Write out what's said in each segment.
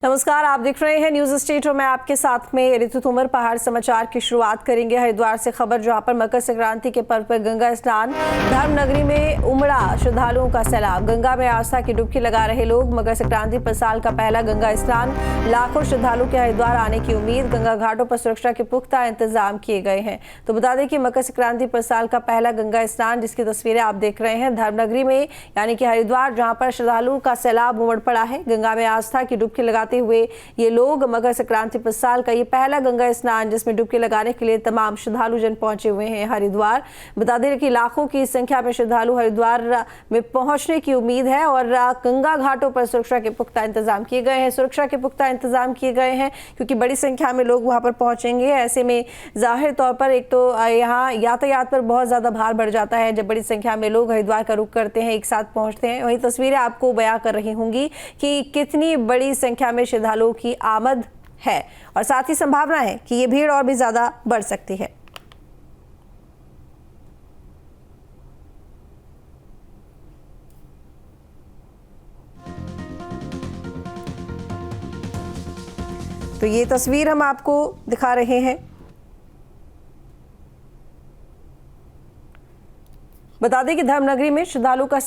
नमस्कार, आप देख रहे हैं न्यूज स्टेट और मैं आपके साथ में ऋतु तोमर। पहाड़ समाचार की शुरुआत करेंगे हरिद्वार से खबर, जहां पर मकर संक्रांति के पर्व पर गंगा स्नान, धर्म नगरी में उमड़ा श्रद्धालुओं का सैलाब। गंगा में आस्था की डुबकी लगा रहे लोग। मकर संक्रांति पर साल का पहला गंगा स्नान, लाखों श्रद्धालुओं के हरिद्वार आने की उम्मीद। गंगा घाटों पर सुरक्षा के पुख्ता इंतजाम किए गए हैं। तो बता दें कि मकर संक्रांति पर साल का पहला गंगा स्नान, जिसकी तस्वीरें आप देख रहे हैं धर्म नगरी में यानी कि हरिद्वार, जहाँ पर श्रद्धालुओं का सैलाब उमड़ पड़ा है। गंगा में आस्था की डुबकी लगाते हुए ये लोग मकर संक्रांति पर साल का ये पहला गंगा स्नान, जिसमें डुबकी लगाने के लिए तमाम श्रद्धालु जन पहुंचे हुए हैं हरिद्वार। बता दें कि लाखों की संख्या में श्रद्धालु हरिद्वार में पहुंचने की उम्मीद है और गंगा घाटों पर सुरक्षा के पुख्ता इंतजाम किए गए हैं। सुरक्षा के पुख्ता इंतजाम किए गए हैं क्योंकि बड़ी संख्या में लोग वहां पर पहुंचेंगे। ऐसे में जाहिर तौर पर एक तो यहाँ यातायात पर बहुत ज्यादा भार बढ़ जाता है जब बड़ी संख्या में लोग हरिद्वार का रुख करते हैं, एक साथ पहुंचते हैं। वही तस्वीरें आपको बयां कर रही होंगी कि कितनी बड़ी संख्या में श्रद्धालुओं की आमद है और साथ ही संभावना है कि ये भीड़ और भी ज्यादा बढ़ सकती है। तो ये तस्वीर हम आपको दिखा रहे हैं। बता दें कि धर्मनगरी में श्रद्धालुओं का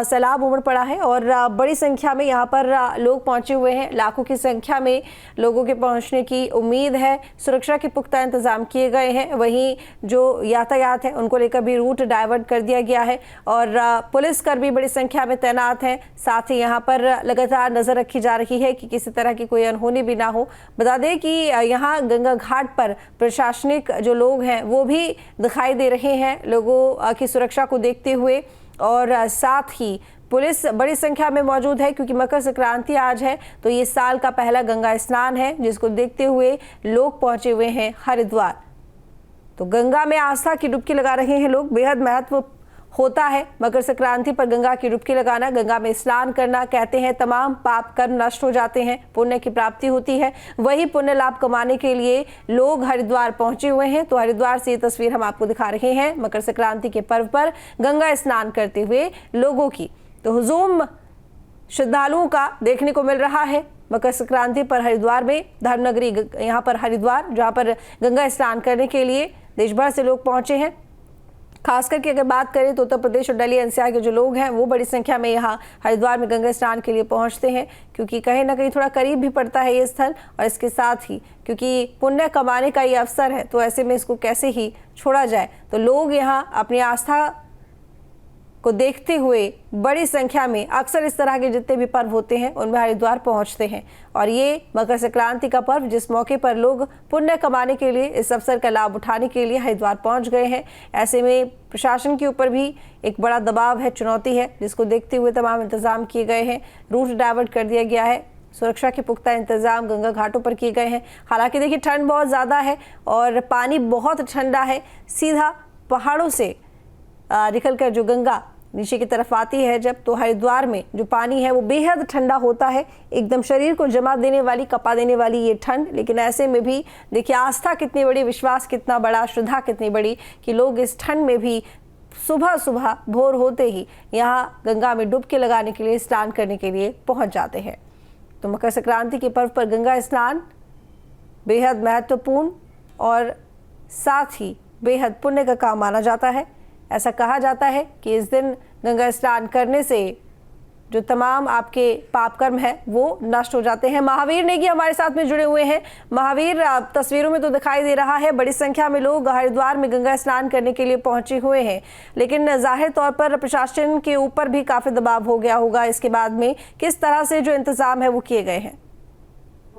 सैलाब उमड़ पड़ा है और बड़ी संख्या में यहाँ पर लोग पहुंचे हुए हैं। लाखों की संख्या में लोगों के पहुंचने की उम्मीद है। सुरक्षा के पुख्ता इंतजाम किए गए हैं। वहीं जो यातायात है उनको लेकर भी रूट डाइवर्ट कर दिया गया है और पुलिसकर्मी बड़ी संख्या में तैनात हैं। साथ ही यहाँ पर लगातार नजर रखी जा रही है कि किसी तरह की कोई अनहोनी भी ना हो। बता दें कि यहाँ गंगा घाट पर प्रशासनिक जो लोग हैं वो भी दिखाई दे रहे हैं लोगों की सुरक्षा को देखते हुए और साथ ही पुलिस बड़ी संख्या में मौजूद है क्योंकि मकर संक्रांति आज है। तो ये साल का पहला गंगा स्नान है जिसको देखते हुए लोग पहुंचे हुए हैं हरिद्वार। तो गंगा में आस्था की डुबकी लगा रहे हैं लोग। बेहद महत्व होता है मकर संक्रांति पर गंगा की डुबकी लगाना, गंगा में स्नान करना। कहते हैं तमाम पाप कर्म नष्ट हो जाते हैं, पुण्य की प्राप्ति होती है। वही पुण्य लाभ कमाने के लिए लोग हरिद्वार पहुंचे हुए हैं। तो हरिद्वार से ये तस्वीर हम आपको दिखा रहे हैं मकर संक्रांति के पर्व पर गंगा स्नान करते हुए लोगों की। तो हुजूम श्रद्धालुओं का देखने को मिल रहा है मकर संक्रांति पर हरिद्वार में। धर्मनगरी यहाँ पर हरिद्वार, जहाँ पर गंगा स्नान करने के लिए देश भर से लोग पहुंचे हैं। खास करके अगर बात करें तो उत्तर प्रदेश और दिल्ली एनसीआर के जो लोग हैं वो बड़ी संख्या में यहाँ हरिद्वार में गंगा स्नान के लिए पहुँचते हैं क्योंकि कहीं ना कहीं थोड़ा करीब भी पड़ता है ये स्थल और इसके साथ ही क्योंकि पुण्य कमाने का ये अवसर है तो ऐसे में इसको कैसे ही छोड़ा जाए। तो लोग यहाँ अपनी आस्था को देखते हुए बड़ी संख्या में अक्सर इस तरह के जितने भी पर्व होते हैं उनमें हरिद्वार पहुंचते हैं और ये मकर संक्रांति का पर्व जिस मौके पर लोग पुण्य कमाने के लिए, इस अवसर का लाभ उठाने के लिए हरिद्वार पहुंच गए हैं। ऐसे में प्रशासन के ऊपर भी एक बड़ा दबाव है, चुनौती है, जिसको देखते हुए तमाम इंतजाम किए गए हैं। रूट डाइवर्ट कर दिया गया है। सुरक्षा के पुख्ता इंतजाम गंगा घाटों पर किए गए हैं। हालांकि देखिए ठंड बहुत ज़्यादा है और पानी बहुत ठंडा है। सीधा पहाड़ों से निकलकर जो गंगा नीचे की तरफ आती है जब, तो हरिद्वार में जो पानी है वो बेहद ठंडा होता है। एकदम शरीर को जमा देने वाली, कपा देने वाली ये ठंड। लेकिन ऐसे में भी देखिए आस्था कितनी बड़ी, विश्वास कितना बड़ा, श्रद्धा कितनी बड़ी कि लोग इस ठंड में भी सुबह सुबह भोर होते ही यहाँ गंगा में डुबकी लगाने के लिए, स्नान करने के लिए पहुँच जाते हैं। तो मकर संक्रांति के पर्व पर गंगा स्नान बेहद महत्वपूर्ण और साथ ही बेहद पुण्य का काम माना जाता है। ऐसा कहा जाता है कि इस दिन गंगा स्नान करने से जो तमाम आपके पाप कर्म हैं वो नष्ट हो जाते हैं। महावीर नेगी हमारे साथ में जुड़े हुए हैं। महावीर, तस्वीरों में तो दिखाई दे रहा है बड़ी संख्या में लोग हरिद्वार में गंगा स्नान करने के लिए पहुंचे हुए हैं, लेकिन जाहिर तौर पर प्रशासन के ऊपर भी काफी दबाव हो गया होगा इसके बाद में। किस तरह से जो इंतजाम है वो किए गए हैं?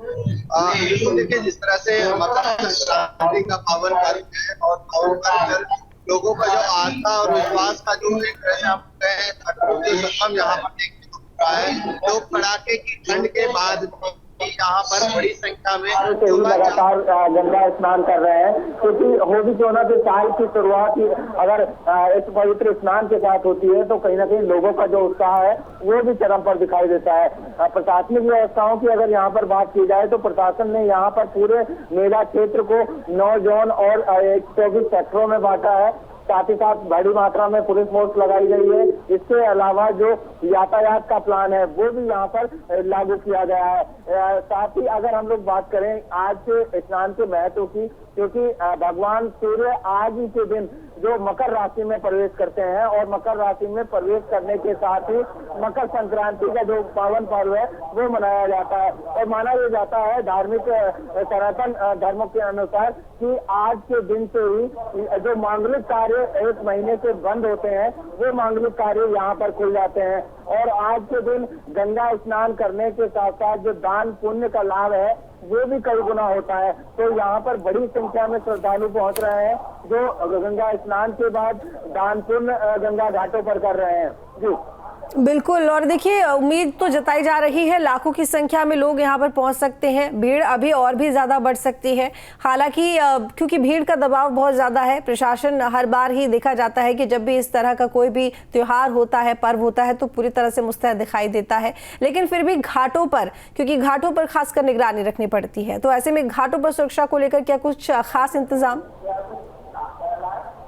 देखिए, जिस तरह से मकर संक्रांति का पावन पर्व है और पावन पर्व पर लोगों का जो आस्था और विश्वास का जो एक यहाँ पर देखने को मिल रहा है। लोग कड़ाके की ठंड के बाद यहाँ पर बड़ी संख्या में लगातार गंगा स्नान कर रहे हैं क्योंकि हो भी क्यों ना कि साल की शुरुआत ही अगर इस पवित्र स्नान के साथ होती है तो कहीं ना कहीं लोगों का जो उत्साह है वो भी चरम पर दिखाई देता है। प्रशासनिक व्यवस्थाओं की अगर यहाँ पर बात की जाए तो प्रशासन ने यहाँ पर पूरे मेला क्षेत्र को 9 जोन और 24 सेक्टरों में बांटा है। साथ ही साथ बड़ी मात्रा में पुलिस फोर्स लगाई गई है इसके अलावा जो यातायात का प्लान है वो भी यहाँ पर लागू किया गया है। साथ ही अगर हम लोग बात करें आज के स्नान के महत्व की, क्योंकि भगवान सूर्य आज ही के दिन जो मकर राशि में प्रवेश करते हैं और मकर राशि में प्रवेश करने के साथ ही मकर संक्रांति का जो पावन पर्व है वो मनाया जाता है। और माना यह जाता है धार्मिक सनातन धर्मों के अनुसार कि आज के दिन से ही जो मांगलिक कार्य एक महीने से बंद होते हैं वो मांगलिक कार्य यहाँ पर खुल जाते हैं। और आज के दिन गंगा स्नान करने के साथ साथ जो दान पुण्य का लाभ है वो भी कई गुना होता है। तो यहाँ पर बड़ी संख्या में श्रद्धालु पहुंच रहे हैं जो गंगा स्नान के बाद दान पुण्य गंगा घाटों पर कर रहे हैं। जी बिल्कुल। और देखिए, उम्मीद तो जताई जा रही है लाखों की संख्या में लोग यहाँ पर पहुँच सकते हैं। भीड़ अभी और भी ज़्यादा बढ़ सकती है। हालांकि क्योंकि भीड़ का दबाव बहुत ज़्यादा है, प्रशासन हर बार ही देखा जाता है कि जब भी इस तरह का कोई भी त्यौहार होता है, पर्व होता है, तो पूरी तरह से मुस्तैद दिखाई देता है। लेकिन फिर भी घाटों पर, क्योंकि घाटों पर खासकर निगरानी रखनी पड़ती है, तो ऐसे में घाटों पर सुरक्षा को लेकर क्या कुछ खास इंतजाम?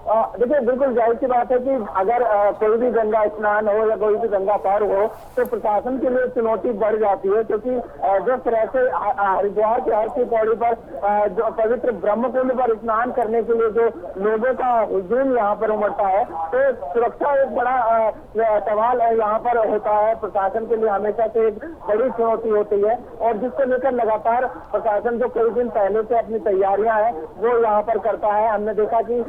देखिए, बिल्कुल जाहिर सी बात है कि अगर कोई भी गंगा स्नान हो या कोई भी गंगा पर्व हो तो प्रशासन के लिए चुनौती बढ़ जाती है। क्योंकि जिस तरह से हरिद्वार के हर की पौड़ी पर जो पवित्र ब्रह्मकुंड पर स्नान करने के लिए जो लोगों का हुजूम यहाँ पर उमड़ता है, तो सुरक्षा एक बड़ा सवाल यहाँ पर होता है। प्रशासन के लिए हमेशा से एक बड़ी चुनौती होती है और जिसको लेकर लगातार प्रशासन जो कई दिन पहले से अपनी तैयारियां हैं वो यहाँ पर करता है। हमने देखा कि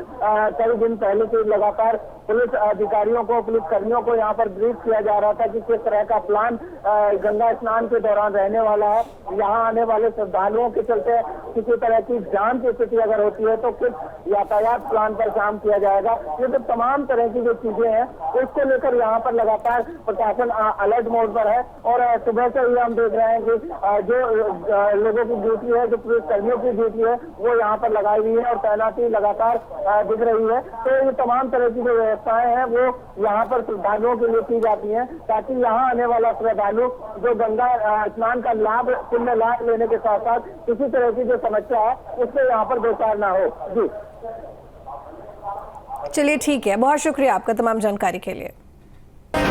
कई दिन पहले से लगातार पुलिस अधिकारियों को, पुलिस कर्मियों को यहाँ पर ब्रीफ किया जा रहा था कि किस तरह का प्लान गंगा स्नान के दौरान रहने वाला है। यहाँ आने वाले श्रद्धालुओं के चलते किसी तरह की जाम की स्थिति अगर होती है तो कुछ यातायात प्लान पर काम किया जाएगा। ये तो तमाम तरह की जो चीजें हैं उसको लेकर यहाँ पर लगातार प्रशासन अलर्ट मोड पर है। और सुबह से ही हम देख रहे हैं कि जो लोगों की ड्यूटी है, जो पुलिस कर्मियों की ड्यूटी है वो यहाँ पर लगाई हुई है और तैनाती लगातार दिख रही है। तो ये तमाम तरह की जो व्यवस्थाएं हैं वो यहाँ पर श्रद्धालुओं के लिए की जाती हैं, ताकि यहाँ आने वाला श्रद्धालु जो गंगा स्नान का लाभ, पुण्य लाभ लेने के साथ साथ किसी तरह की जो समस्या है उससे यहाँ पर दो चार ना हो। जी चलिए, ठीक है, बहुत शुक्रिया आपका तमाम जानकारी के लिए।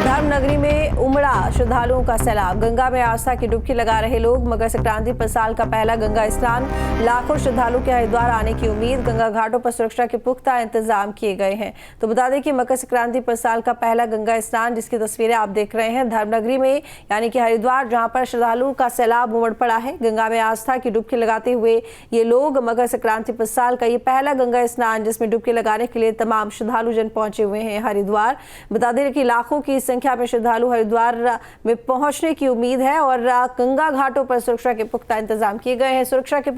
धर्म नगरी में उमड़ा श्रद्धालुओं का सैलाब। गंगा में आस्था की डुबकी लगा रहे लोग। मकर संक्रांति पर साल का पहला गंगा स्नान। लाखों श्रद्धालु के हरिद्वार आने की उम्मीद। गंगा घाटों पर सुरक्षा के पुख्ता इंतजाम किए गए हैं। तो बता दें कि मकर संक्रांति पर साल का पहला गंगा स्नान, जिसकी तस्वीरें आप देख रहे हैं धर्म नगरी में, यानी कि हरिद्वार, जहां पर श्रद्धालुओं का सैलाब उमड़ पड़ा है। गंगा में आस्था की डुबकी लगाते हुए ये लोग मकर संक्रांति पर साल का ये पहला गंगा स्नान, जिसमें डुबकी लगाने के लिए तमाम श्रद्धालु जन पहुंचे हुए हैं हरिद्वार। बता दें कि लाखों की संख्या में श्रद्धालु हरिद्वार में पहुंचने की उम्मीद है और गंगा घाटों पर सुरक्षा के पुख्ता इंतजाम किए गए हैं। सुरक्षा के